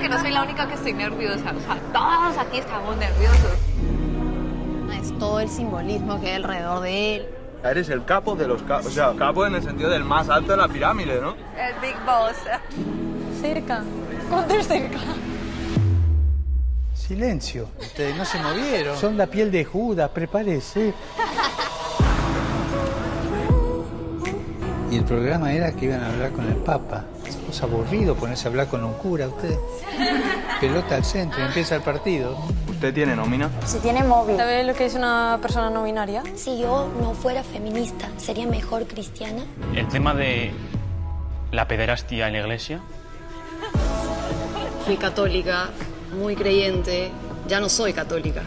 que no soy la única que estoy nerviosa. O sea, todos aquí estamos nerviosos. Es todo el simbolismo que hay alrededor de él. Eres el capo de los capos. O sea, capo en el sentido del más alto de la pirámide, ¿no? El Big Boss. Cerca. ¿Cuánto es cerca? Silencio. Ustedes no se movieron. Son la piel de Judas, prepárese. Y el programa era que iban a hablar con el Papa. Es aburrido ponerse a hablar con un cura, usted. Pelota al centro, empieza el partido. ¿Usted tiene nómina? Si tiene móvil. ¿Sabes lo que es una persona no binaria? Si yo no fuera feminista, ¿sería mejor cristiana? El tema de la pederastia en la iglesia. Fui católica, muy creyente. Ya no soy católica.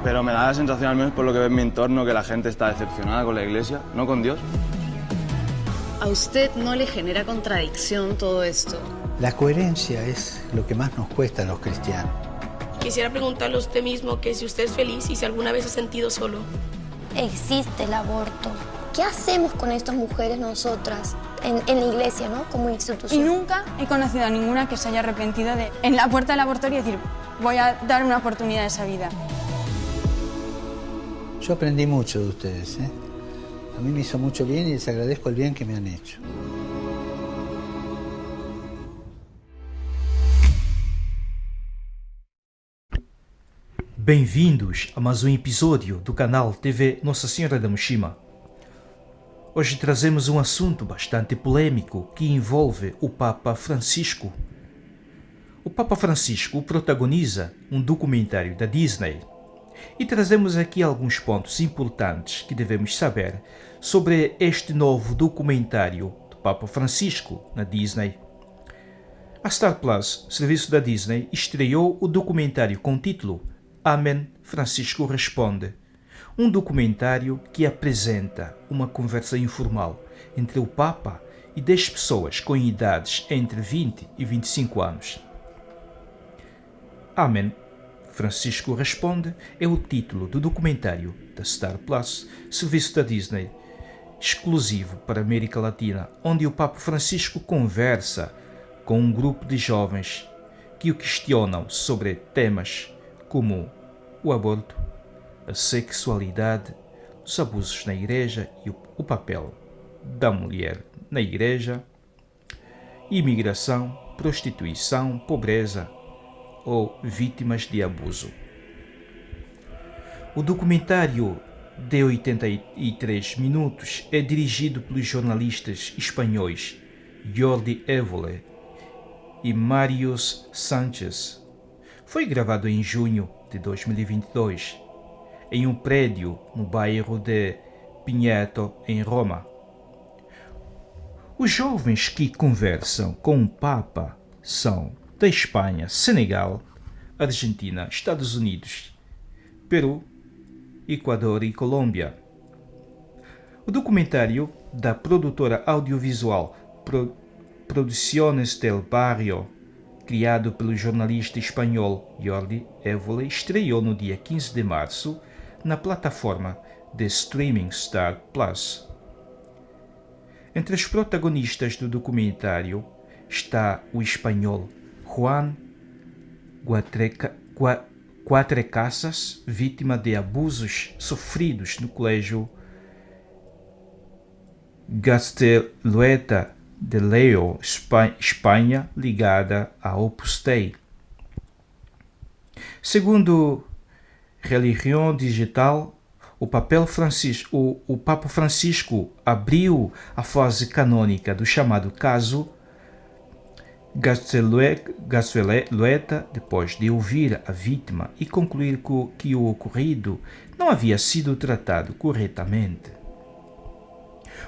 Pero me da la sensación, al menos por lo que ve en mi entorno, que la gente está decepcionada con la iglesia, no con Dios. ¿A usted no le genera contradicción todo esto? La coherencia es lo que más nos cuesta a los cristianos. Quisiera preguntarle a usted mismo que si usted es feliz y si alguna vez se ha sentido solo. Existe el aborto. ¿Qué hacemos con estas mujeres nosotras en la iglesia, ¿no? Como Y institución? nunca he conocido a ninguna que se haya arrepentido de en la puerta del abortorio decir voy a dar una oportunidad a esa vida. Yo aprendí mucho de ustedes, ¿eh? A mí me hizo mucho bien y les agradezco el bien que me han hecho. Bem-vindos a mais um episódio do canal TV Nossa Senhora da Mochima. Hoje trazemos um assunto bastante polêmico que envolve o Papa Francisco. O Papa Francisco protagoniza um documentário da Disney e trazemos aqui alguns pontos importantes que devemos saber sobre este novo documentário do Papa Francisco na Disney. A Star Plus, serviço da Disney, estreou o documentário com o título Amém, Francisco Responde, um documentário que apresenta uma conversa informal entre o Papa e 10 pessoas com idades entre 20 e 25 anos. Amém, Francisco Responde é o título do documentário da Star Plus, serviço da Disney, exclusivo para a América Latina, onde o Papa Francisco conversa com um grupo de jovens que o questionam sobre temas como o aborto, a sexualidade, os abusos na igreja e o papel da mulher na igreja, imigração, prostituição, pobreza ou vítimas de abuso. O documentário de 83 minutos é dirigido pelos jornalistas espanhóis Jordi Évole e Marius Sánchez. Foi gravado em junho de 2022, em um prédio no bairro de Pineto, em Roma. Os jovens que conversam com o Papa são da Espanha, Senegal, Argentina, Estados Unidos, Peru, Equador e Colômbia. O documentário da produtora audiovisual Producciones del Barrio, criado pelo jornalista espanhol Jordi Évole, estreou no dia 15 de março na plataforma de streaming Star Plus. Entre os protagonistas do documentário está o espanhol Juan Cuatrecasas, vítima de abusos sofridos no colégio Gaztelueta de León, Espanha, ligada a Opus Dei. Segundo Religião Digital, o Papa Francisco abriu a fase canônica do chamado caso Gaztelueta depois de ouvir a vítima e concluir que o ocorrido não havia sido tratado corretamente.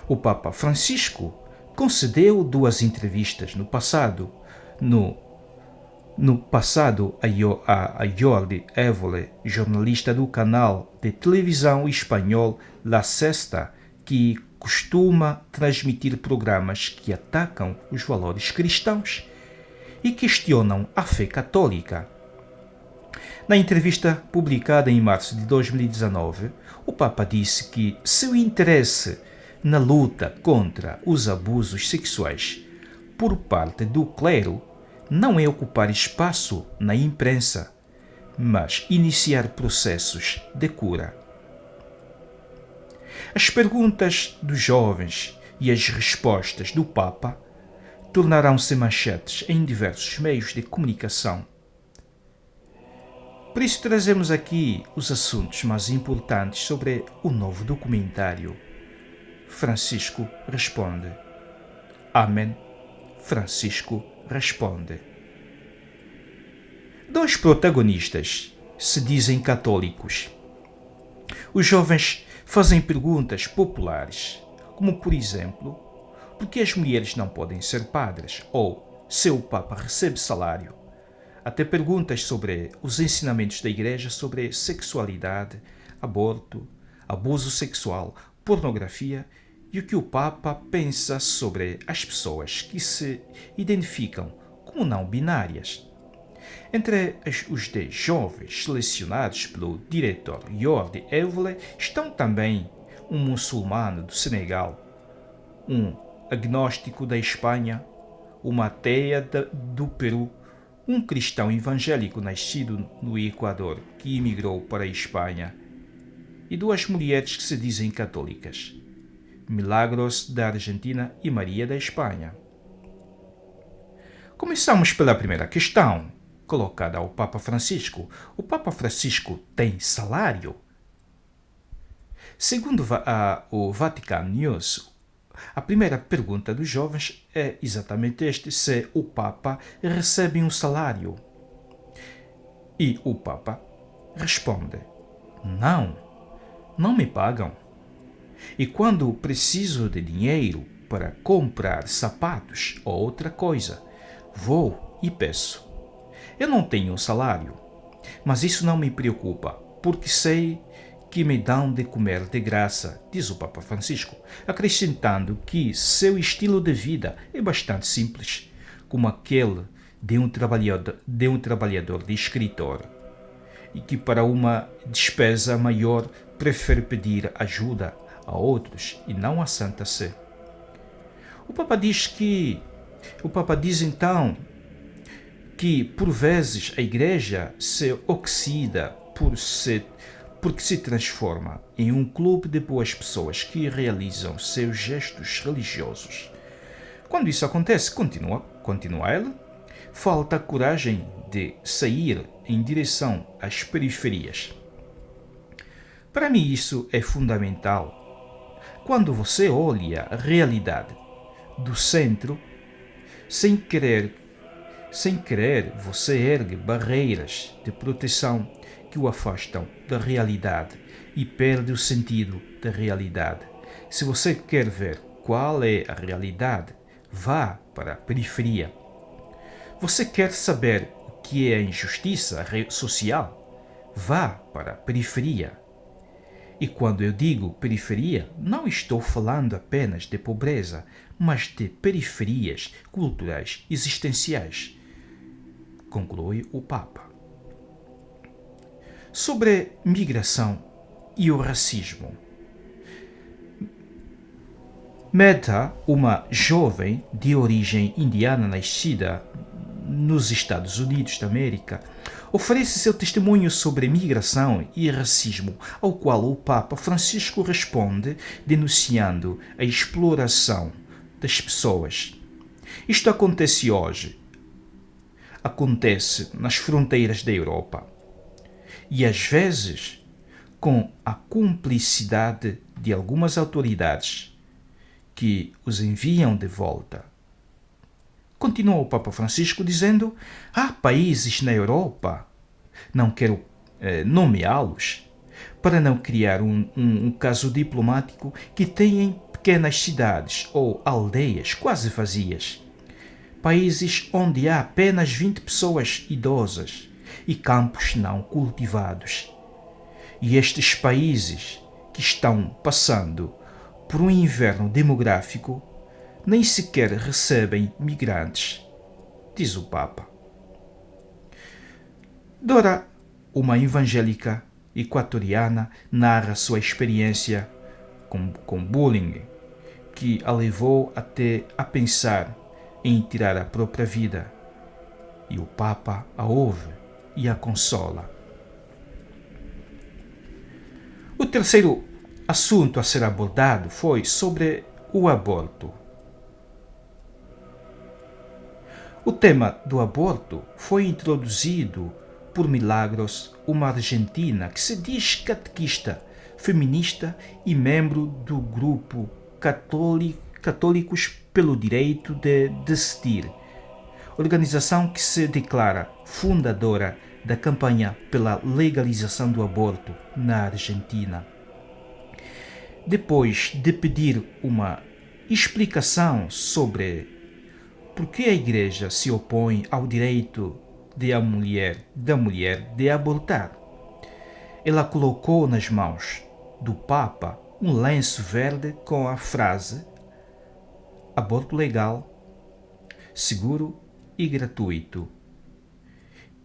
O Papa Francisco concedeu 2 entrevistas no passado a Jordi Évole, jornalista do canal de televisão espanhol La Sexta, que costuma transmitir programas que atacam os valores cristãos e questionam a fé católica. Na entrevista publicada em março de 2019, o Papa disse que seu interesse na luta contra os abusos sexuais por parte do clero não é ocupar espaço na imprensa, mas iniciar processos de cura. As perguntas dos jovens e as respostas do Papa tornarão-se manchetes em diversos meios de comunicação. Por isso trazemos aqui os assuntos mais importantes sobre o novo documentário. Francisco responde. Amém. Francisco responde. Dois protagonistas se dizem católicos. Os jovens fazem perguntas populares, como por exemplo, por que as mulheres não podem ser padres? Ou se o Papa recebe salário? Até perguntas sobre os ensinamentos da Igreja sobre sexualidade, aborto, abuso sexual, pornografia e o que o Papa pensa sobre as pessoas que se identificam como não binárias. Entre os 10 jovens selecionados pelo diretor Jordi Évole estão também um muçulmano do Senegal, um agnóstico da Espanha, uma ateia do Peru, um cristão evangélico nascido no Equador que emigrou para a Espanha e 2 mulheres que se dizem católicas, Milagros da Argentina e Maria da Espanha. Começamos pela primeira questão, colocada ao Papa Francisco. O Papa Francisco tem salário? Segundo o Vatican News, a primeira pergunta dos jovens é exatamente se o Papa recebe um salário. E o Papa responde: não me pagam. E quando preciso de dinheiro para comprar sapatos ou outra coisa, vou e peço. Eu não tenho um salário, mas isso não me preocupa, porque sei que me dão de comer de graça, diz o Papa Francisco, acrescentando que seu estilo de vida é bastante simples, como aquele de um trabalhador de escritório, e que para uma despesa maior prefere pedir ajuda a outros e não à Santa Sé. O Papa diz então que por vezes a Igreja se oxida porque se transforma em um clube de boas pessoas que realizam seus gestos religiosos. Quando isso acontece, continua ele, falta coragem de sair em direção às periferias. Para mim isso é fundamental. Quando você olha a realidade do centro, sem querer, você ergue barreiras de proteção que o afastam da realidade e perde o sentido da realidade. Se você quer ver qual é a realidade, vá para a periferia. Você quer saber o que é a injustiça social? Vá para a periferia. E quando eu digo periferia, não estou falando apenas de pobreza, mas de periferias culturais existenciais, conclui o Papa. Sobre migração e o racismo. Meta, uma jovem de origem indiana nascida nos Estados Unidos da América, oferece seu testemunho sobre migração e racismo, ao qual o Papa Francisco responde denunciando a exploração das pessoas. Isto acontece hoje. Acontece nas fronteiras da Europa. E às vezes com a cumplicidade de algumas autoridades que os enviam de volta. Continua o Papa Francisco dizendo: há países na Europa, não quero nomeá-los, para não criar um caso diplomático, que têm pequenas cidades ou aldeias quase vazias. Países onde há apenas 20 pessoas idosas e campos não cultivados. E estes países que estão passando por um inverno demográfico nem sequer recebem migrantes, diz o Papa. Dora, uma evangélica equatoriana, narra sua experiência com bullying, que a levou até a pensar em tirar a própria vida. e o Papa a ouve e a consola. O terceiro assunto a ser abordado foi sobre o aborto. O tema do aborto foi introduzido por Milagros, uma argentina que se diz catequista, feminista e membro do grupo Católicos pelo Direito de Decidir, organização que se declara fundadora da campanha pela legalização do aborto na Argentina. Depois de pedir uma explicação sobre por que a Igreja se opõe ao direito da mulher de abortar, ela colocou nas mãos do Papa um lenço verde com a frase aborto legal, seguro e gratuito,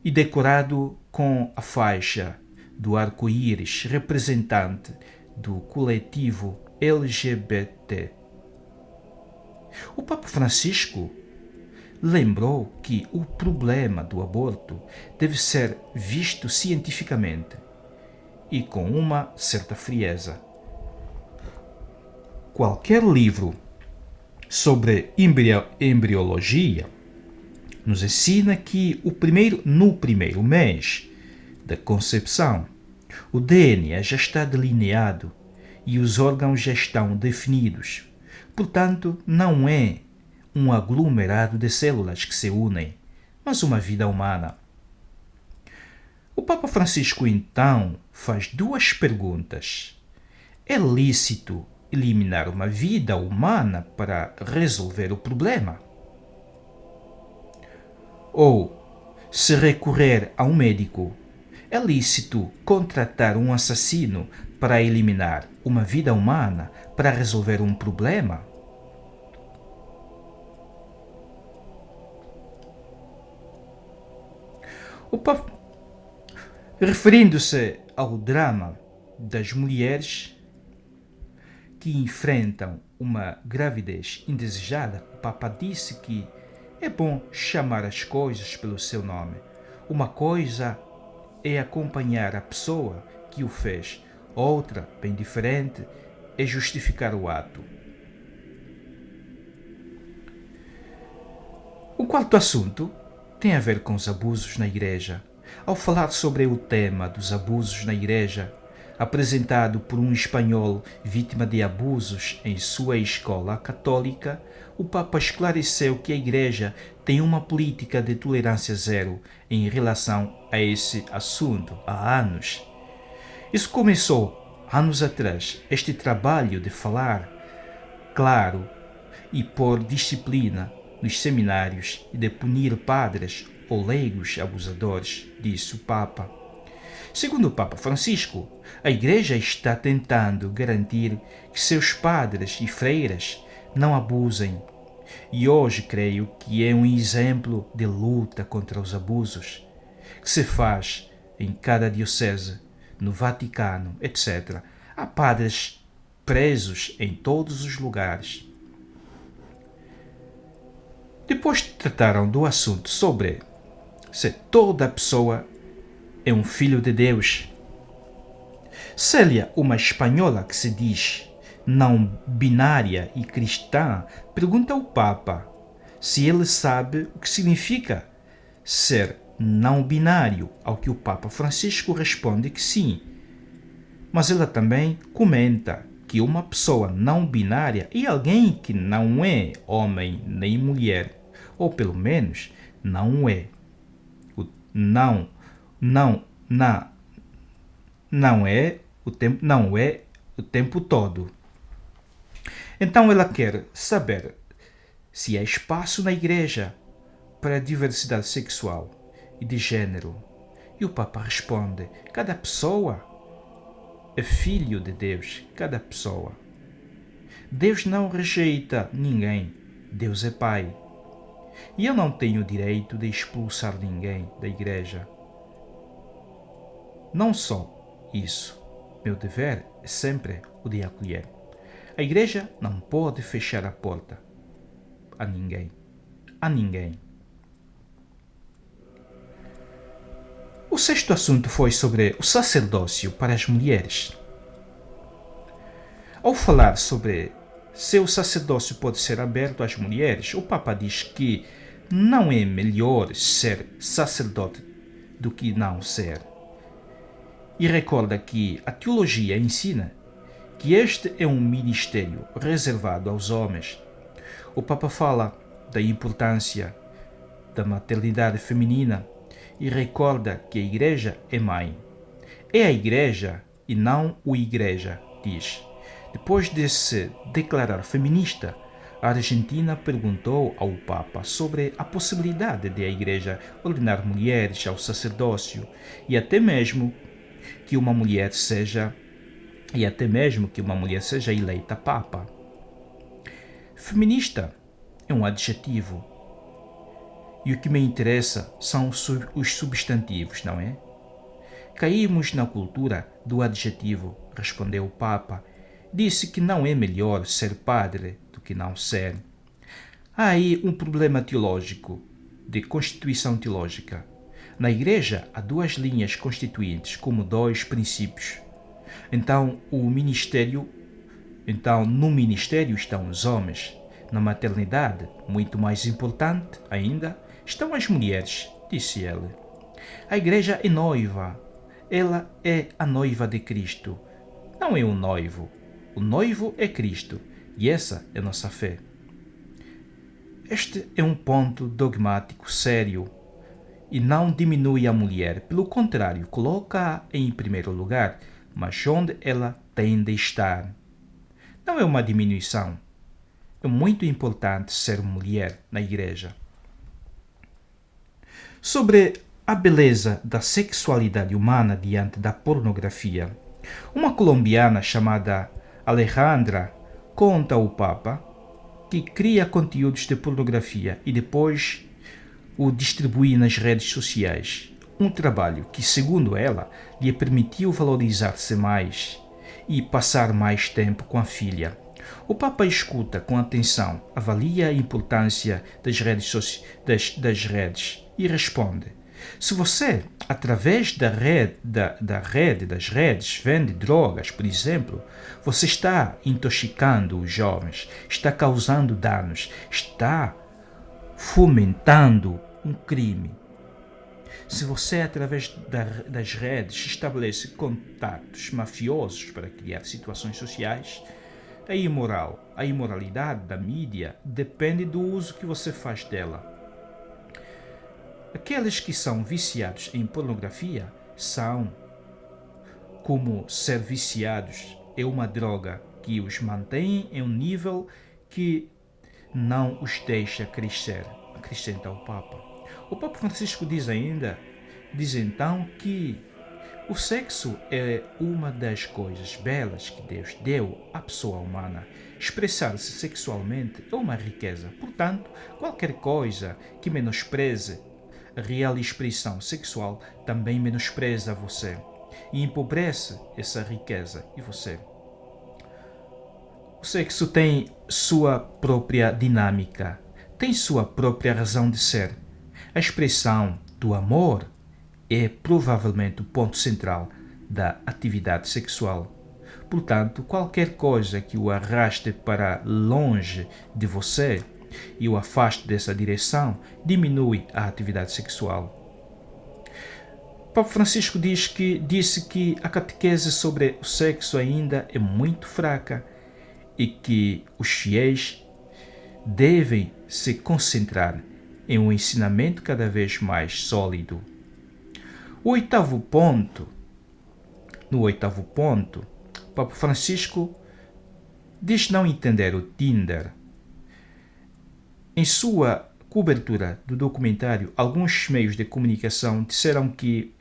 e decorado com a faixa do arco-íris representante do coletivo LGBT. O Papa Francisco lembrou que o problema do aborto deve ser visto cientificamente e com uma certa frieza. Qualquer livro sobre embriologia nos ensina que no primeiro mês da concepção, o DNA já está delineado e os órgãos já estão definidos. Portanto, não é um aglomerado de células que se unem, mas uma vida humana. O Papa Francisco, então, faz duas perguntas. É lícito eliminar uma vida humana para resolver o problema? Ou, se recorrer a um médico, é lícito contratar um assassino para eliminar uma vida humana para resolver um problema? O Papa, referindo-se ao drama das mulheres que enfrentam uma gravidez indesejada, o Papa disse que é bom chamar as coisas pelo seu nome. Uma coisa é acompanhar a pessoa que o fez, outra, bem diferente, é justificar o ato. O quarto assunto tem a ver com os abusos na Igreja. Ao falar sobre o tema dos abusos na Igreja, apresentado por um espanhol vítima de abusos em sua escola católica, o Papa esclareceu que a Igreja tem uma política de tolerância zero em relação a esse assunto há anos. Isso começou anos atrás, este trabalho de falar claro e pôr disciplina nos seminários e de punir padres ou leigos abusadores, disse o Papa. Segundo o Papa Francisco, a Igreja está tentando garantir que seus padres e freiras não abusem. E hoje creio que é um exemplo de luta contra os abusos que se faz em cada diocese, no Vaticano, etc. Há padres presos em todos os lugares. Depois trataram do assunto sobre se toda pessoa é um filho de Deus. Célia, uma espanhola que se diz não binária e cristã, pergunta ao Papa se ele sabe o que significa ser não binário, ao que o Papa Francisco responde que sim. Mas ela também comenta que uma pessoa não binária é alguém que não é homem nem mulher, ou pelo menos não é. Não é o tempo todo. Então ela quer saber se há espaço na Igreja para a diversidade sexual e de gênero. E o Papa responde: cada pessoa é filho de Deus, cada pessoa. Deus não rejeita ninguém, Deus é Pai. E eu não tenho o direito de expulsar ninguém da Igreja. Não só isso, meu dever é sempre o de acolher. A Igreja não pode fechar a porta a ninguém. A ninguém. O sexto assunto foi sobre o sacerdócio para as mulheres. Ao falar sobre se o sacerdócio pode ser aberto às mulheres, o Papa diz que não é melhor ser sacerdote do que não ser. E recorda que a teologia ensina que este é um ministério reservado aos homens. O Papa fala da importância da maternidade feminina e recorda que a Igreja é mãe. É a Igreja e não o Igreja, diz. Depois de se declarar feminista, a Argentina perguntou ao Papa sobre a possibilidade de a Igreja ordenar mulheres ao sacerdócio e até mesmo que uma mulher seja eleita Papa. Feminista é um adjetivo. E o que me interessa são os substantivos, não é? Caímos na cultura do adjetivo, respondeu o Papa. Disse que não é melhor ser padre do que não ser. Há aí um problema teológico, de constituição teológica. Na Igreja há duas linhas constituintes, como dois princípios. Então, no ministério estão os homens. Na maternidade, muito mais importante ainda, estão as mulheres, disse ele. A Igreja é noiva. Ela é a noiva de Cristo. Não é um noivo. O noivo é Cristo. E essa é nossa fé. Este é um ponto dogmático sério e não diminui a mulher. Pelo contrário, coloca-a em primeiro lugar, mas onde ela tem de estar. Não é uma diminuição. É muito importante ser mulher na Igreja. Sobre a beleza da sexualidade humana diante da pornografia, uma colombiana chamada Alejandra conta ao Papa que cria conteúdos de pornografia e depois o distribui nas redes sociais. Um trabalho que, segundo ela, lhe permitiu valorizar-se mais e passar mais tempo com a filha. O Papa escuta com atenção, avalia a importância das redes e responde: se você, através das redes, vende drogas, por exemplo, você está intoxicando os jovens, está causando danos, está fomentando um crime. Se você, através das redes, estabelece contatos mafiosos para criar situações sociais, a imoralidade da mídia depende do uso que você faz dela. Aqueles que são viciados em pornografia são como ser viciados. É uma droga que os mantém em um nível que não os deixa crescer, acrescenta o Papa. O Papa Francisco diz então que o sexo é uma das coisas belas que Deus deu à pessoa humana. Expressar-se sexualmente é uma riqueza. Portanto, qualquer coisa que menospreze a real expressão sexual também menospreza você e empobrece essa riqueza e você. O sexo tem sua própria dinâmica, tem sua própria razão de ser. A expressão do amor é provavelmente o ponto central da atividade sexual. Portanto, qualquer coisa que o arraste para longe de você e o afaste dessa direção diminui a atividade sexual. Papa Francisco disse que a catequese sobre o sexo ainda é muito fraca e que os fiéis devem se concentrar em um ensinamento cada vez mais sólido. No oitavo ponto, Papa Francisco diz não entender o Tinder. Em sua cobertura do documentário, alguns meios de comunicação disseram que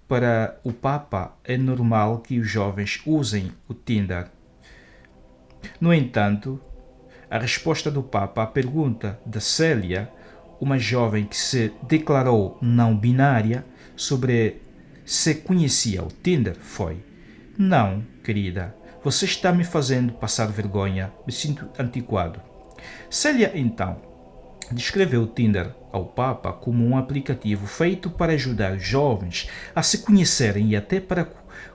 para o Papa é normal que os jovens usem o Tinder. No entanto, a resposta do Papa à pergunta de Célia, uma jovem que se declarou não binária, sobre se conhecia o Tinder, foi: não, querida, você está me fazendo passar vergonha, me sinto antiquado. Célia, então, descreveu o Tinder ao Papa como um aplicativo feito para ajudar os jovens a se conhecerem e até para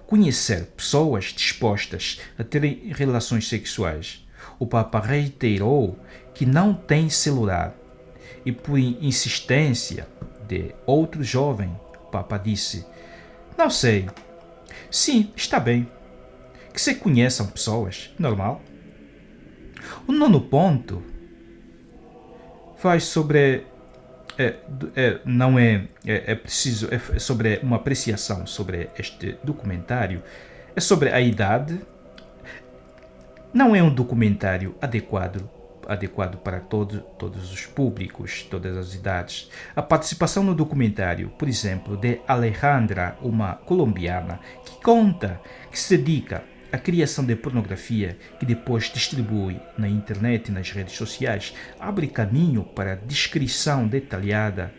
conhecer pessoas dispostas a terem relações sexuais. O Papa reiterou que não tem celular e, por insistência de outro jovem, o Papa disse: "Não sei. Sim, está bem. Que se conheçam pessoas, normal." O nono ponto vai sobre é sobre uma apreciação sobre este documentário. É sobre a idade. Não é um documentário adequado para todos os públicos, todas as idades. A participação no documentário, por exemplo, de Alejandra, uma colombiana, que conta que se dedica à criação de pornografia que depois distribui na internet e nas redes sociais, abre caminho para descrição detalhadas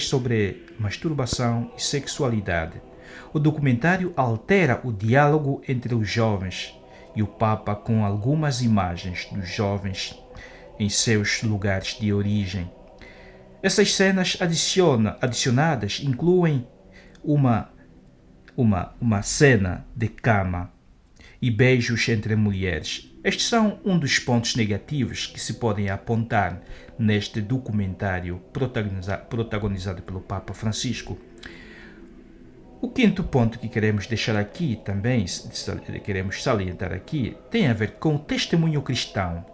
sobre masturbação e sexualidade. O documentário altera o diálogo entre os jovens e o Papa com algumas imagens dos jovens em seus lugares de origem. Essas cenas adicionadas incluem uma cena de cama e beijos entre mulheres. Estes são um dos pontos negativos que se podem apontar neste documentário protagonizado pelo Papa Francisco. O quinto ponto que queremos deixar aqui também, queremos salientar aqui, tem a ver com o testemunho cristão.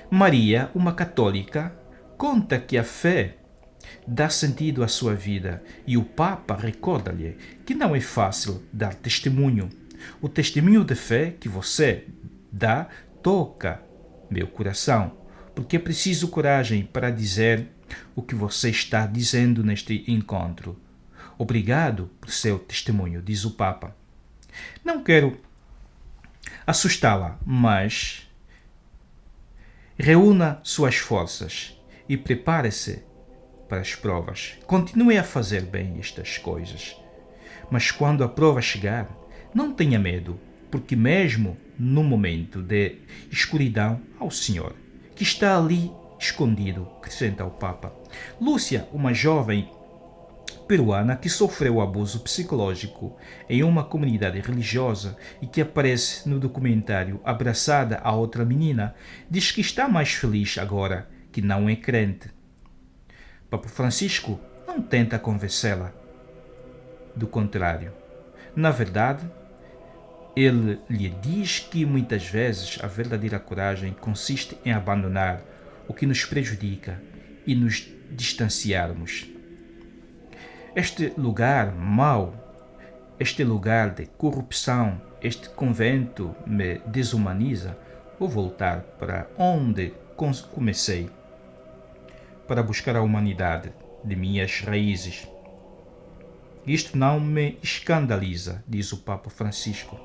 Maria, uma católica, conta que a fé dá sentido à sua vida e o Papa recorda-lhe que não é fácil dar testemunho. O testemunho de fé que você dá toca meu coração, porque é preciso coragem para dizer o que você está dizendo neste encontro. Obrigado por seu testemunho, diz o Papa. Não quero assustá-la, mas reúna suas forças e prepare-se para as provas. Continue a fazer bem estas coisas. Mas quando a prova chegar, não tenha medo, porque mesmo no momento de escuridão, há o Senhor, que está ali escondido, acrescenta o Papa. Lúcia, uma jovem peruana que sofreu abuso psicológico em uma comunidade religiosa e que aparece no documentário abraçada a outra menina, diz que está mais feliz agora que não é crente. Papa Francisco não tenta convencê-la. Do contrário, na verdade, ele lhe diz que muitas vezes a verdadeira coragem consiste em abandonar o que nos prejudica e nos distanciarmos. Este lugar mau, este lugar de corrupção, este convento me desumaniza. Vou voltar para onde comecei, para buscar a humanidade de minhas raízes. Isto não me escandaliza, diz o Papa Francisco.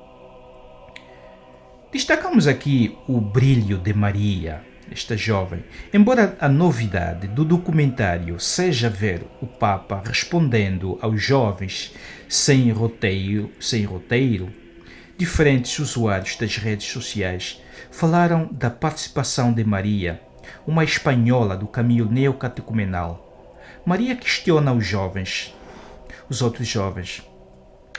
Destacamos aqui o brilho de Maria, esta jovem. Embora a novidade do documentário seja ver o Papa respondendo aos jovens sem roteiro, diferentes usuários das redes sociais falaram da participação de Maria, uma espanhola do caminho neocatecumenal. Maria questiona os outros jovens,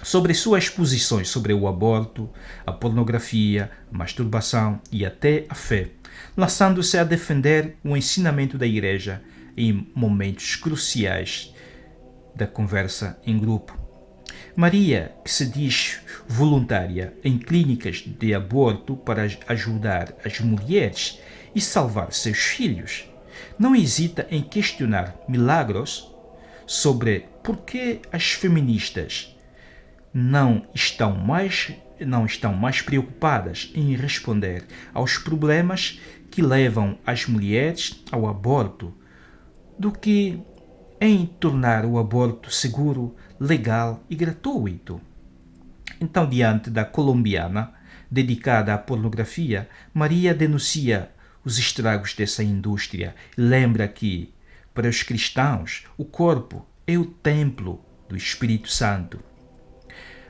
sobre suas posições sobre o aborto, a pornografia, a masturbação e até a fé, lançando-se a defender o ensinamento da Igreja em momentos cruciais da conversa em grupo. Maria, que se diz voluntária em clínicas de aborto para ajudar as mulheres e salvar seus filhos, não hesita em questionar Milagros sobre por que as feministas não estão mais preocupadas em responder aos problemas que levam as mulheres ao aborto do que em tornar o aborto seguro, legal e gratuito. Então, diante da colombiana dedicada à pornografia, Maria denuncia os estragos dessa indústria e lembra que, para os cristãos, o corpo é o templo do Espírito Santo.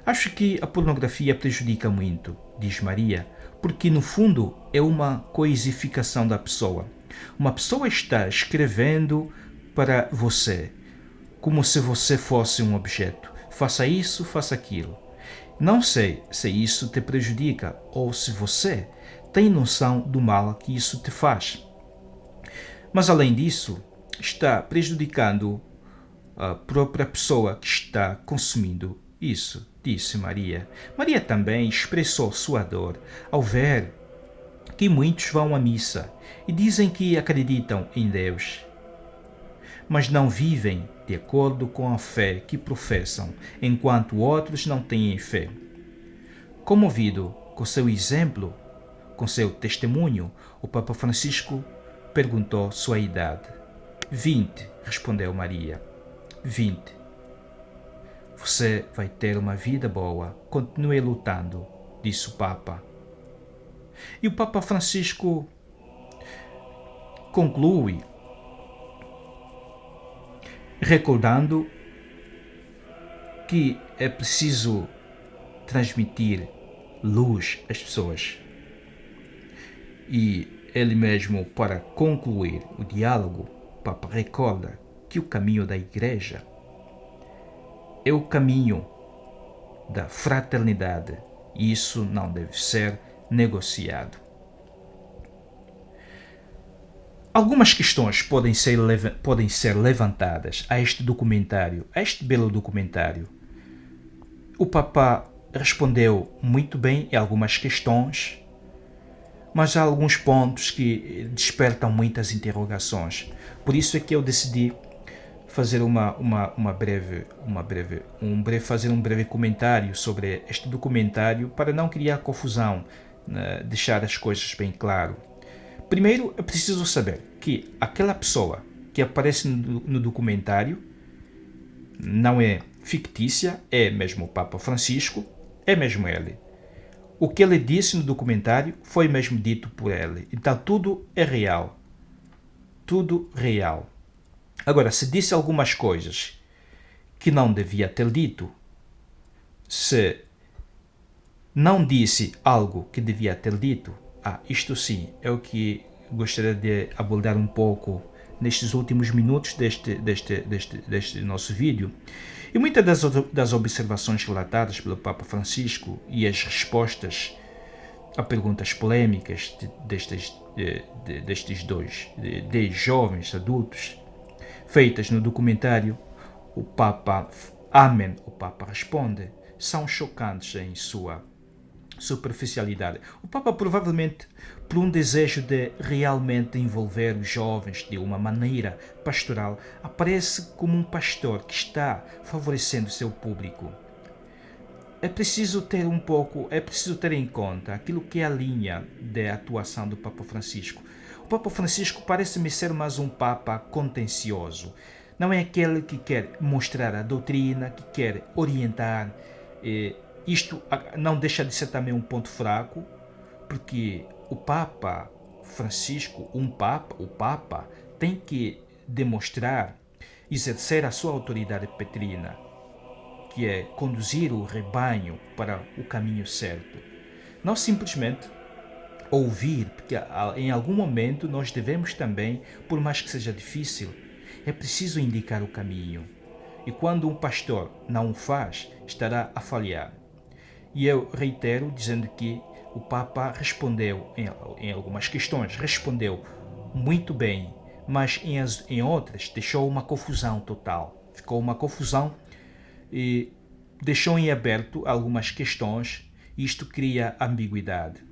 Acho que a pornografia prejudica muito, diz Maria, porque no fundo é uma coisificação da pessoa. Uma pessoa está escrevendo para você, como se você fosse um objeto. Faça isso, faça aquilo. Não sei se isso te prejudica ou se você tem noção do mal que isso te faz. Mas além disso, está prejudicando a própria pessoa que está consumindo isso, disse Maria. Maria também expressou sua dor ao ver que muitos vão à missa e dizem que acreditam em Deus, mas não vivem de acordo com a fé que professam, enquanto outros não têm fé. Comovido com seu exemplo, com seu testemunho, o Papa Francisco perguntou sua idade. 20, respondeu Maria. 20. Você vai ter uma vida boa. Continue lutando, disse o Papa. E o Papa Francisco conclui recordando que é preciso transmitir luz às pessoas. E ele mesmo, para concluir o diálogo, o Papa recorda que o caminho da Igreja é o caminho da fraternidade e isso não deve ser negociado. Algumas questões podem ser levantadas a este documentário, a este belo documentário. O Papa respondeu muito bem a algumas questões, mas há alguns pontos que despertam muitas interrogações. Por isso é que eu decidi fazer um breve comentário sobre este documentário para não criar confusão, deixar as coisas bem claro. Primeiro, é preciso saber que aquela pessoa que aparece no documentário não é fictícia, é mesmo o Papa Francisco, é mesmo ele. O que ele disse no documentário foi mesmo dito por ele. Então tudo é real. Tudo real. Agora, se disse algumas coisas que não devia ter dito, se não disse algo que devia ter dito, isto sim é o que gostaria de abordar um pouco nestes últimos minutos deste nosso vídeo. E muitas das observações relatadas pelo Papa Francisco e as respostas a perguntas polêmicas destes dois, de jovens adultos, feitas no documentário, o Papa responde, são chocantes em sua superficialidade. O Papa, provavelmente por um desejo de realmente envolver os jovens de uma maneira pastoral, aparece como um pastor que está favorecendo seu público. É preciso ter em conta aquilo que é a linha de atuação do Papa Francisco. O Papa Francisco parece-me ser mais um Papa contencioso. Não é aquele que quer mostrar a doutrina, que quer orientar. Isto não deixa de ser também um ponto fraco, porque o Papa Francisco, o Papa, tem que demonstrar, exercer a sua autoridade petrina, que é conduzir o rebanho para o caminho certo. Não simplesmente ouvir, porque em algum momento nós devemos também, por mais que seja difícil, é preciso indicar o caminho. E quando um pastor não o faz, estará a falhar. E eu reitero dizendo que o Papa respondeu em algumas questões, respondeu muito bem, mas em outras deixou uma confusão total. Ficou uma confusão e deixou em aberto algumas questões e isto cria ambiguidade.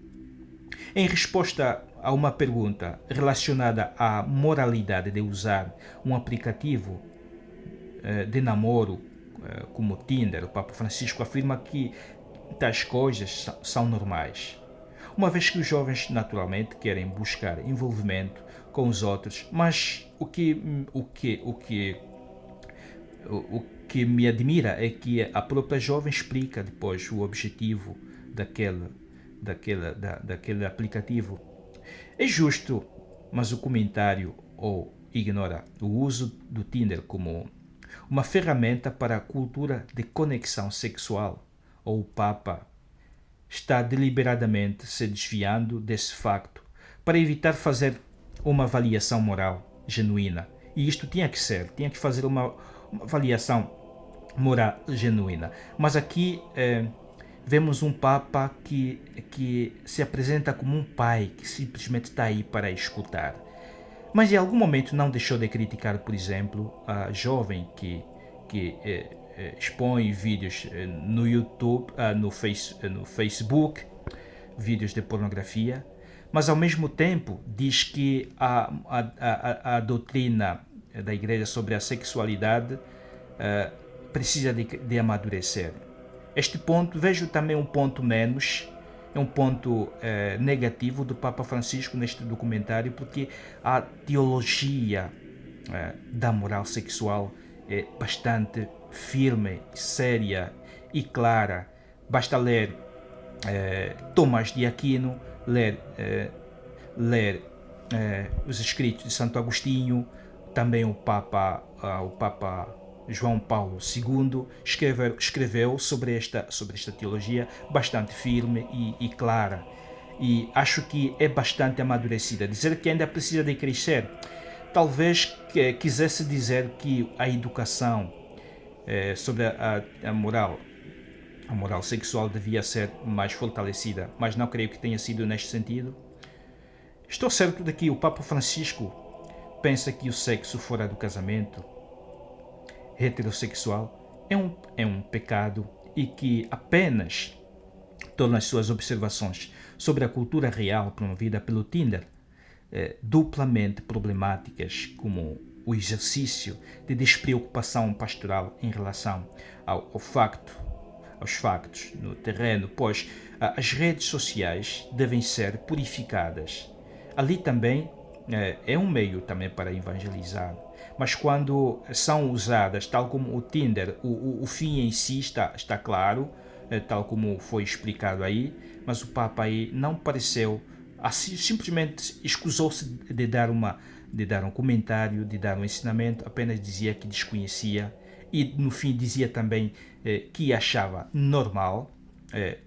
Em resposta a uma pergunta relacionada à moralidade de usar um aplicativo de namoro como o Tinder, o Papa Francisco afirma que tais coisas são normais, uma vez que os jovens naturalmente querem buscar envolvimento com os outros, mas o que me admira é que a própria jovem explica depois o objetivo daquele aplicativo. É justo, mas o comentário ignora o uso do Tinder como uma ferramenta para a cultura de conexão sexual, ou o Papa está deliberadamente se desviando desse facto para evitar fazer uma avaliação moral genuína. E isto tinha que fazer uma avaliação moral genuína. Mas aqui vemos um Papa que se apresenta como um pai que simplesmente está aí para escutar. Mas em algum momento não deixou de criticar, por exemplo, a jovem que expõe vídeos no YouTube, no Facebook, vídeos de pornografia, mas ao mesmo tempo diz que a doutrina da Igreja sobre a sexualidade precisa de amadurecer. Este ponto, vejo também um ponto menos, é um ponto negativo do Papa Francisco neste documentário, porque a teologia da moral sexual é bastante firme, séria e clara. Basta ler Tomás de Aquino, ler os escritos de Santo Agostinho, também o Papa João Paulo II escreveu sobre esta teologia bastante firme e clara. E acho que é bastante amadurecida. Dizer que ainda precisa de crescer, talvez quisesse dizer que a educação sobre a moral sexual devia ser mais fortalecida, mas não creio que tenha sido neste sentido. Estou certo de que o Papa Francisco pensa que o sexo fora do casamento heterossexual é um pecado e que apenas torna as suas observações sobre a cultura real promovida pelo Tinder duplamente problemáticas, como o exercício de despreocupação pastoral em relação aos factos no terreno, pois as redes sociais devem ser purificadas. Ali também é um meio também para evangelizar, mas quando são usadas, tal como o Tinder, o fim em si está claro, tal como foi explicado aí, mas o Papa aí não pareceu, assim, simplesmente escusou-se de dar um comentário, de dar um ensinamento, apenas dizia que desconhecia e no fim dizia também que achava normal,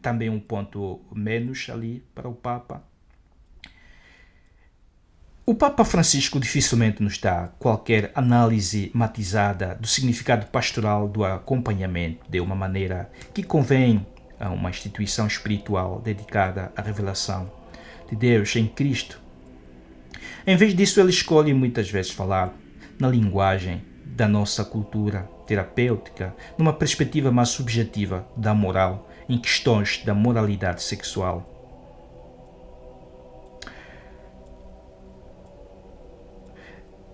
também um ponto menos ali para o Papa. O Papa Francisco dificilmente nos dá qualquer análise matizada do significado pastoral do acompanhamento de uma maneira que convém a uma instituição espiritual dedicada à revelação de Deus em Cristo. Em vez disso, ele escolhe muitas vezes falar na linguagem da nossa cultura terapêutica, numa perspectiva mais subjetiva da moral, em questões da moralidade sexual.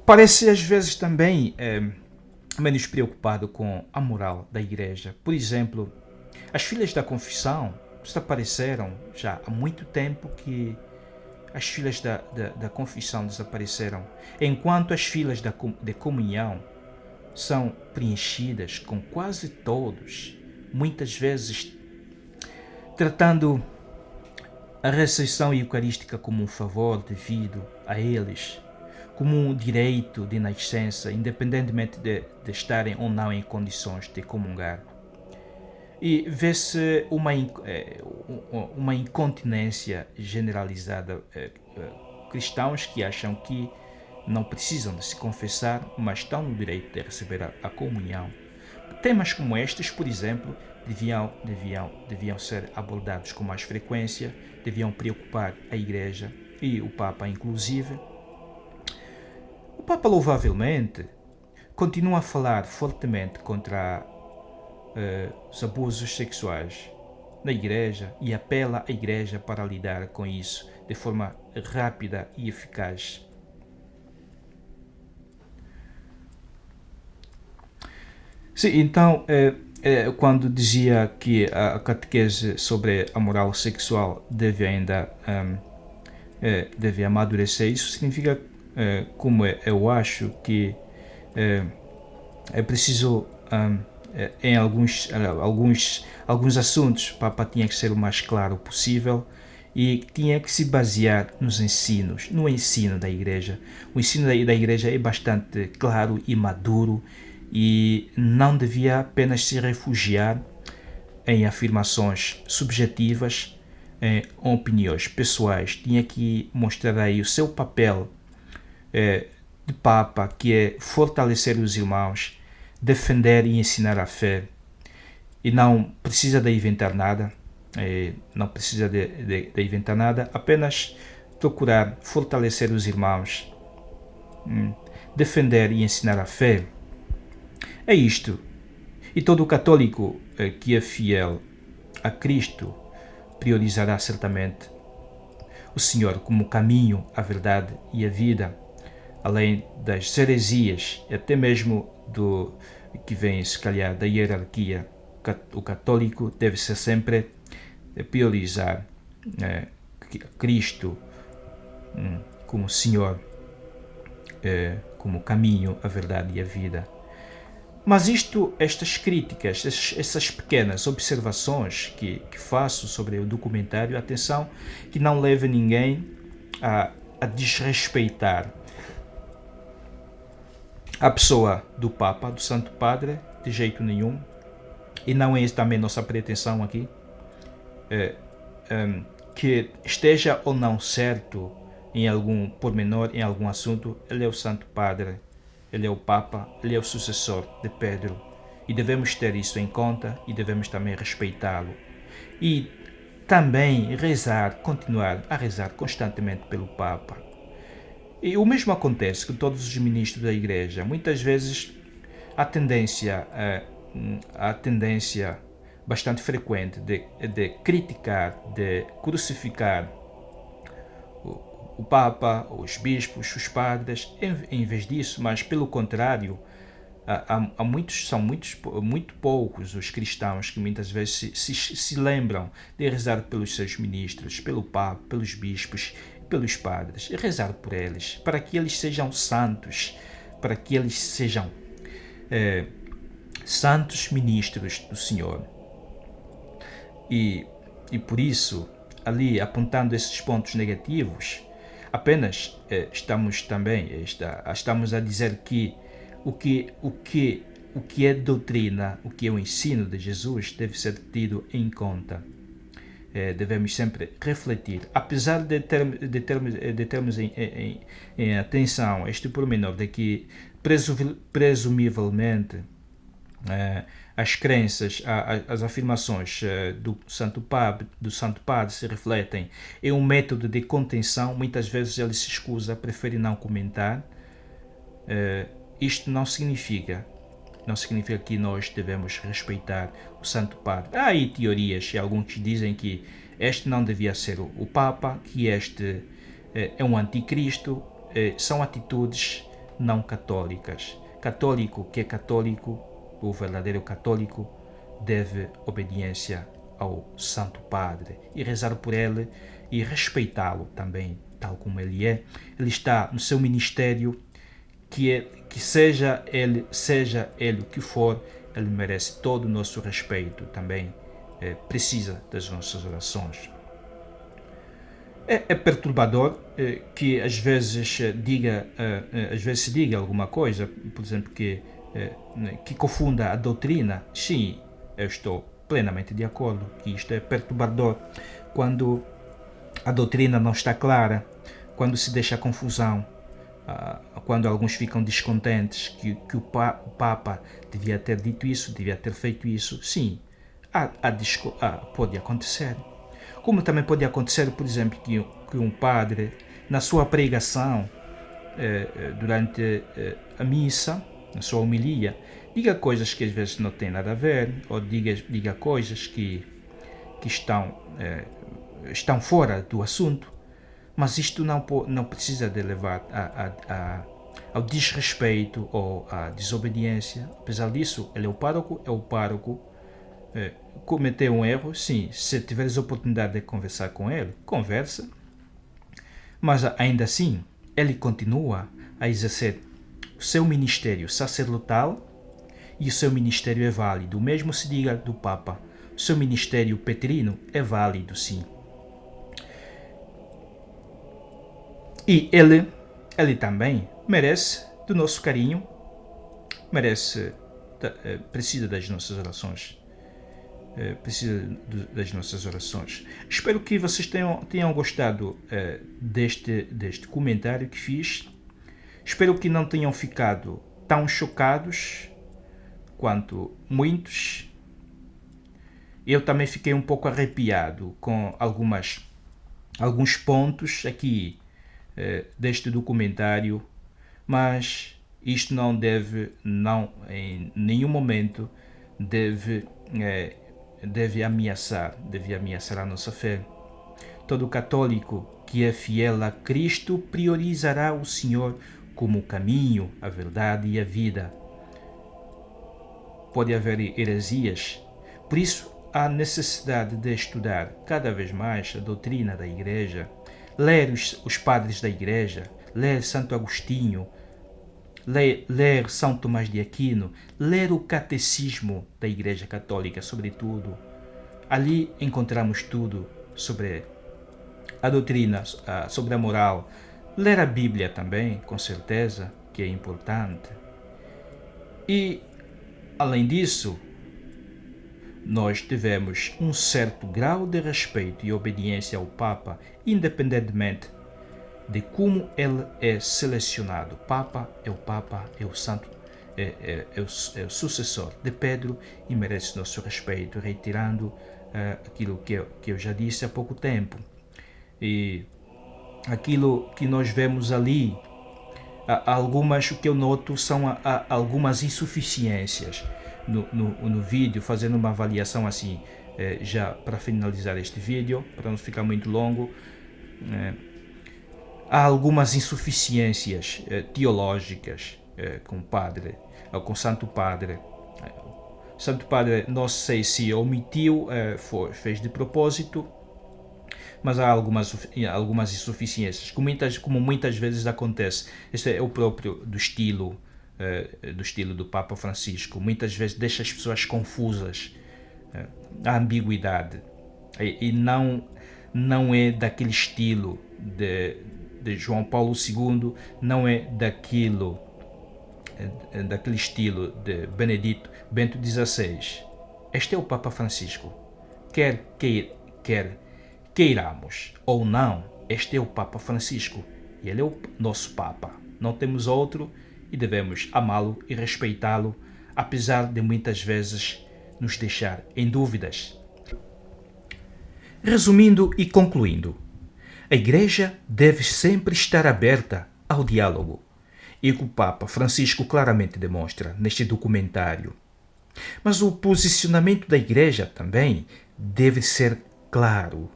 Parece às vezes também menos preocupado com a moral da Igreja. Por exemplo, as filhas da confissão desapareceram já há muito tempo que as filas da confissão desapareceram, enquanto as filas de comunhão são preenchidas com quase todos, muitas vezes tratando a recepção eucarística como um favor devido a eles, como um direito de nascença, independentemente de estarem ou não em condições de comungar. E vê-se uma incontinência generalizada. Cristãos que acham que não precisam de se confessar, mas estão no direito de receber a comunhão. Temas como estes, por exemplo, deviam ser abordados com mais frequência, deviam preocupar a Igreja e o Papa inclusive. O Papa, louvavelmente, continua a falar fortemente contra os abusos sexuais na Igreja e apela à Igreja para lidar com isso de forma rápida e eficaz. Sim, então, quando dizia que a catequese sobre a moral sexual deve ainda deve amadurecer, isso significa, como eu acho que é preciso, em alguns assuntos, o Papa tinha que ser o mais claro possível e tinha que se basear no ensino da Igreja. O ensino da Igreja é bastante claro e maduro e não devia apenas se refugiar em afirmações subjetivas, em opiniões pessoais. Tinha que mostrar aí o seu papel de Papa, que é fortalecer os irmãos, defender e ensinar a fé. E não precisa de inventar nada, apenas procurar fortalecer os irmãos, defender e ensinar a fé. É isto. E todo católico que é fiel a Cristo priorizará certamente o Senhor como caminho, a verdade e a vida, além das heresias e até mesmo do que vem, se calhar, da hierarquia. O católico deve ser sempre priorizar Cristo como Senhor, como caminho, a verdade e a vida. Mas estas críticas, essas pequenas observações que faço sobre o documentário, atenção, que não leve ninguém a desrespeitar a pessoa do Papa, do Santo Padre, de jeito nenhum. E não é também nossa pretensão aqui, que esteja ou não certo em algum pormenor, em algum assunto. Ele é o Santo Padre, ele é o Papa, ele é o sucessor de Pedro. E devemos ter isso em conta e devemos também respeitá-lo. E também continuar a rezar constantemente pelo Papa. E o mesmo acontece com todos os ministros da Igreja. Muitas vezes a tendência bastante frequente de criticar, de crucificar o Papa, os bispos, os padres, em vez disso, mas pelo contrário, são muito poucos os cristãos que muitas vezes se lembram de rezar pelos seus ministros, pelo Papa, pelos bispos, pelos padres, e rezar por eles, para que eles sejam santos, para que eles sejam santos ministros do Senhor. E por isso, ali apontando esses pontos negativos, apenas estamos a dizer que o que é doutrina, o que é o ensino de Jesus deve ser tido em conta. Devemos sempre refletir, apesar de termos em atenção este pormenor de que presumivelmente as crenças, as afirmações do Santo Padre se refletem em um método de contenção. Muitas vezes ele se escusa, prefere não comentar. Isto não significa que nós devemos respeitar o Santo Padre. Há aí teorias, e alguns dizem que este não devia ser o Papa, que este é um anticristo. São atitudes não católicas. Católico que é católico, o verdadeiro católico, deve obediência ao Santo Padre e rezar por ele e respeitá-lo também, tal como ele é. Ele está no seu ministério, que seja ele o que for, ele merece todo o nosso respeito também, precisa das nossas orações. É perturbador que às vezes se diga alguma coisa, por exemplo, que confunda a doutrina. Sim, eu estou plenamente de acordo que isto é perturbador quando a doutrina não está clara, quando se deixa confusão, quando alguns ficam descontentes que o Papa devia ter dito isso, devia ter feito isso. Sim, pode acontecer. Como também pode acontecer, por exemplo, que um padre, na sua pregação, durante a missa, na sua homilia, diga coisas que às vezes não têm nada a ver, ou diga coisas que estão fora do assunto, mas isto não precisa de levar ao desrespeito ou à desobediência. Apesar disso, ele é o pároco, cometeu um erro. Sim, se tiveres a oportunidade de conversar com ele, conversa, mas ainda assim, ele continua a exercer o seu ministério sacerdotal, e o seu ministério é válido. Mesmo se diga do Papa, o seu ministério petrino é válido, sim. E ele também merece do nosso carinho, precisa das nossas orações. Espero que vocês tenham gostado deste comentário que fiz. Espero que não tenham ficado tão chocados quanto muitos. Eu também fiquei um pouco arrepiado com alguns pontos aqui deste documentário, mas isto em nenhum momento deve ameaçar a nossa fé. Todo católico que é fiel a Cristo priorizará o Senhor como o caminho, a verdade e a vida. Pode haver heresias, por isso há necessidade de estudar cada vez mais a doutrina da Igreja, ler os padres da Igreja, ler Santo Agostinho, ler São Tomás de Aquino, ler o Catecismo da Igreja Católica, sobretudo. Ali encontramos tudo sobre a doutrina, sobre a moral. Ler a Bíblia também, com certeza, que é importante. E, além disso, nós tivemos um certo grau de respeito e obediência ao Papa, independentemente de como ele é selecionado. Papa, é o santo, é o sucessor de Pedro e merece nosso respeito, reiterando aquilo que eu já disse há pouco tempo. E aquilo que nós vemos ali, o que eu noto são algumas insuficiências no vídeo, fazendo uma avaliação assim, já para finalizar este vídeo, para não ficar muito longo. Há algumas insuficiências teológicas com o Santo Padre. O Santo Padre, não sei se omitiu, fez de propósito, mas há algumas insuficiências, como muitas vezes acontece. Este é o próprio do estilo do Papa Francisco. Muitas vezes deixa as pessoas confusas, a ambiguidade, e não é daquele estilo de João Paulo II, não é daquele estilo de Bento XVI. Este é o Papa Francisco. Quer queiramos ou não, este é o Papa Francisco. E ele é o nosso Papa. Não temos outro e devemos amá-lo e respeitá-lo, apesar de muitas vezes nos deixar em dúvidas. Resumindo e concluindo, a Igreja deve sempre estar aberta ao diálogo, e o Papa Francisco claramente demonstra neste documentário. Mas o posicionamento da Igreja também deve ser claro.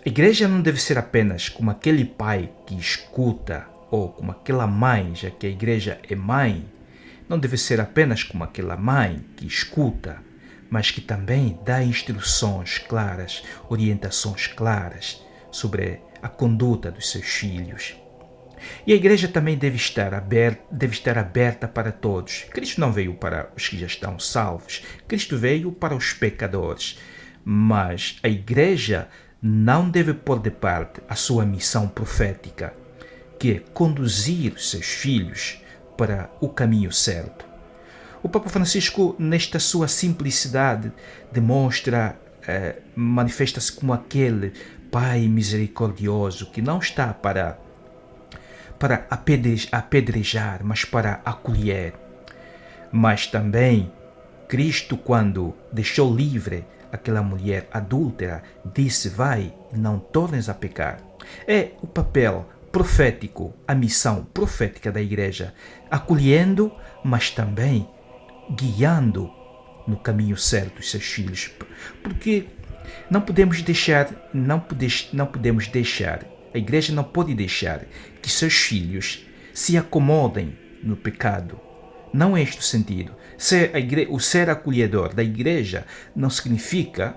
A Igreja não deve ser apenas como aquele pai que escuta, ou como aquela mãe, já que a Igreja é mãe. Não deve ser apenas como aquela mãe que escuta, mas que também dá instruções claras, orientações claras sobre a conduta dos seus filhos. E a Igreja também deve estar aberta para todos. Cristo não veio para os que já estão salvos, Cristo veio para os pecadores. Mas a Igreja não deve pôr de parte a sua missão profética, que é conduzir os seus filhos para o caminho certo. O Papa Francisco, nesta sua simplicidade, manifesta-se como aquele Pai misericordioso que não está para apedrejar, mas para acolher. Mas também Cristo, quando deixou livre aquela mulher adúltera, disse: vai, não tornes a pecar. É o papel profético, a missão profética da Igreja, acolhendo, mas também guiando no caminho certo os seus filhos. Porque não podemos deixar, a Igreja não pode deixar que seus filhos se acomodem no pecado. Não é este o sentido. O ser acolhedor da Igreja não significa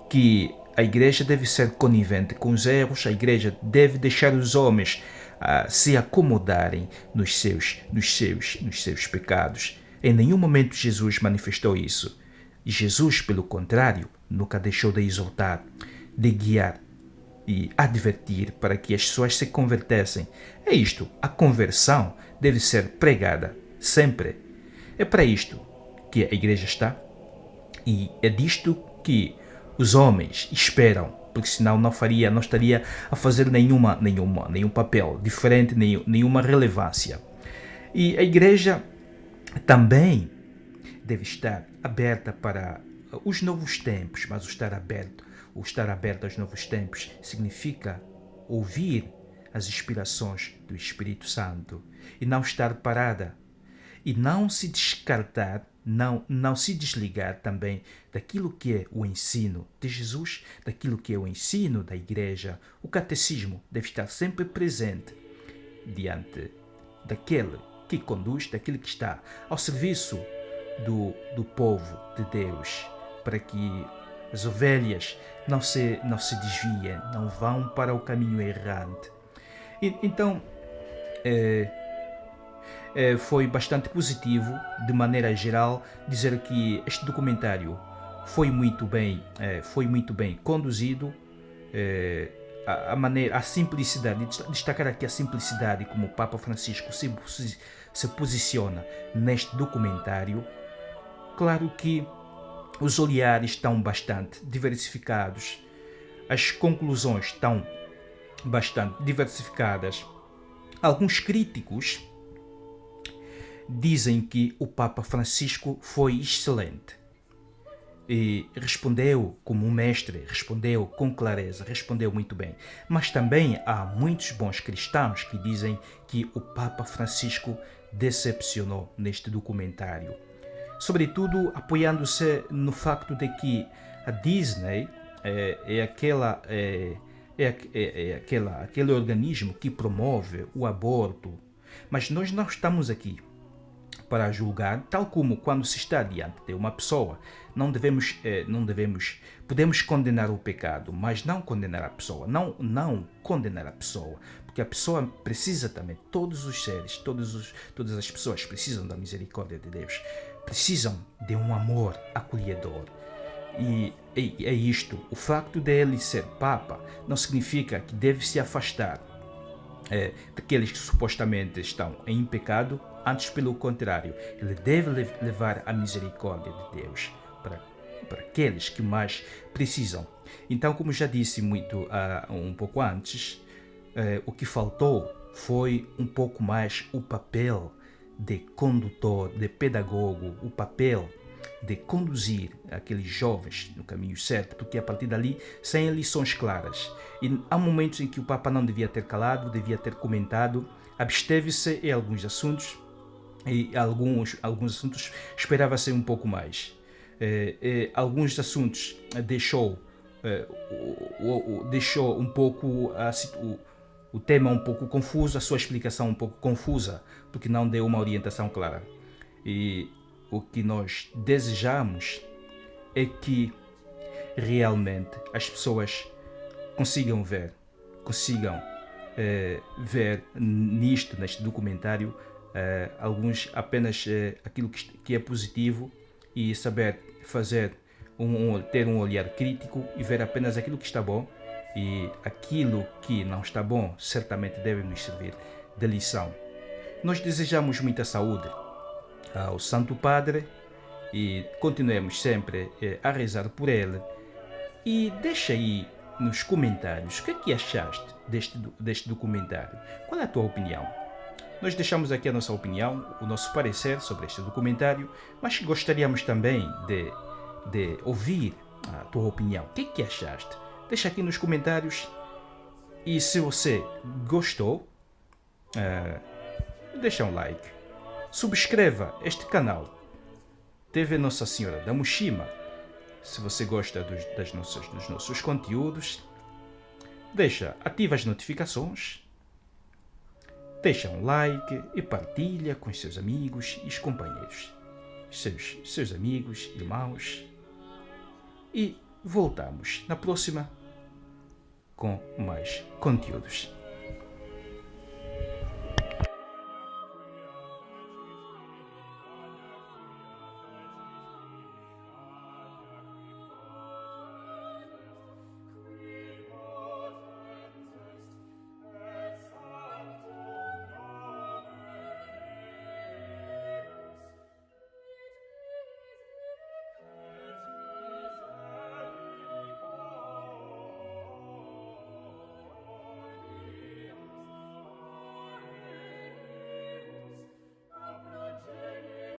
que a Igreja deve ser conivente com os erros, a Igreja deve deixar os homens se acomodarem nos seus pecados. Em nenhum momento Jesus manifestou isso. Jesus, pelo contrário, nunca deixou de exortar, de guiar e advertir para que as pessoas se convertessem. É isto, a conversão deve ser pregada sempre. É para isto que a Igreja está, e é disto que os homens esperam porque senão não estaria a fazer nenhum papel diferente, nenhuma relevância. E a igreja também deve estar aberta para os novos tempos, mas o estar aberto aos novos tempos significa ouvir as inspirações do Espírito Santo e não estar parada e não se descartar, não se desligar também daquilo que é o ensino de Jesus, daquilo que é o ensino da igreja. O catecismo deve estar sempre presente diante daquele que conduz, daquele que está ao serviço do povo de Deus, para que as ovelhas não se desviem, não vão para o caminho errante. Então, foi bastante positivo, de maneira geral, dizer que este documentário foi muito bem conduzido, a simplicidade, destacar aqui a simplicidade como o Papa Francisco se posiciona neste documentário. Claro que os olhares estão bastante diversificados, as conclusões estão bastante diversificadas. Alguns críticos dizem que o Papa Francisco foi excelente e respondeu como um mestre, respondeu com clareza, respondeu muito bem. Mas também há muitos bons cristãos que dizem que o Papa Francisco decepcionou neste documentário, sobretudo apoiando-se no facto de que a Disney é aquele organismo que promove o aborto. Mas nós não estamos aqui para julgar, tal como quando se está diante de uma pessoa. Podemos condenar o pecado, mas não condenar a pessoa, não condenar a pessoa, porque a pessoa precisa também, todos os seres, todas as pessoas precisam da misericórdia de Deus, precisam de um amor acolhedor. E é isto, o facto de ele ser Papa não significa que deve se afastar daqueles que supostamente estão em pecado. Antes, pelo contrário, ele deve levar a misericórdia de Deus para aqueles que mais precisam. Então, como já disse um pouco antes, o que faltou foi um pouco mais o papel de condutor, de pedagogo, o papel de conduzir aqueles jovens no caminho certo, porque a partir dali saem lições claras. E há momentos em que o Papa não devia ter calado, devia ter comentado, absteve-se em alguns assuntos, e alguns assuntos esperava-se um pouco mais. Alguns assuntos deixou um pouco o tema um pouco confuso, a sua explicação um pouco confusa, porque não deu uma orientação clara. E o que nós desejamos é que realmente as pessoas consigam ver neste documentário apenas aquilo que é positivo e saber ter um olhar crítico e ver apenas aquilo que está bom, e aquilo que não está bom certamente deve nos servir de lição. Nós desejamos muita saúde ao Santo Padre e continuemos sempre a rezar por ele. E deixa aí nos comentários o que é que achaste deste documentário. Qual é a tua opinião? Nós deixamos aqui a nossa opinião, o nosso parecer sobre este documentário, mas gostaríamos também de ouvir a tua opinião. O que é que achaste? Deixa aqui nos comentários. E se você gostou, deixa um like. Subscreva este canal TV Nossa Senhora da Mushima. Se você gosta dos nossos conteúdos, ativa as notificações, deixa um like e partilha com os seus amigos e os companheiros, seus amigos, irmãos. E voltamos na próxima com mais conteúdos.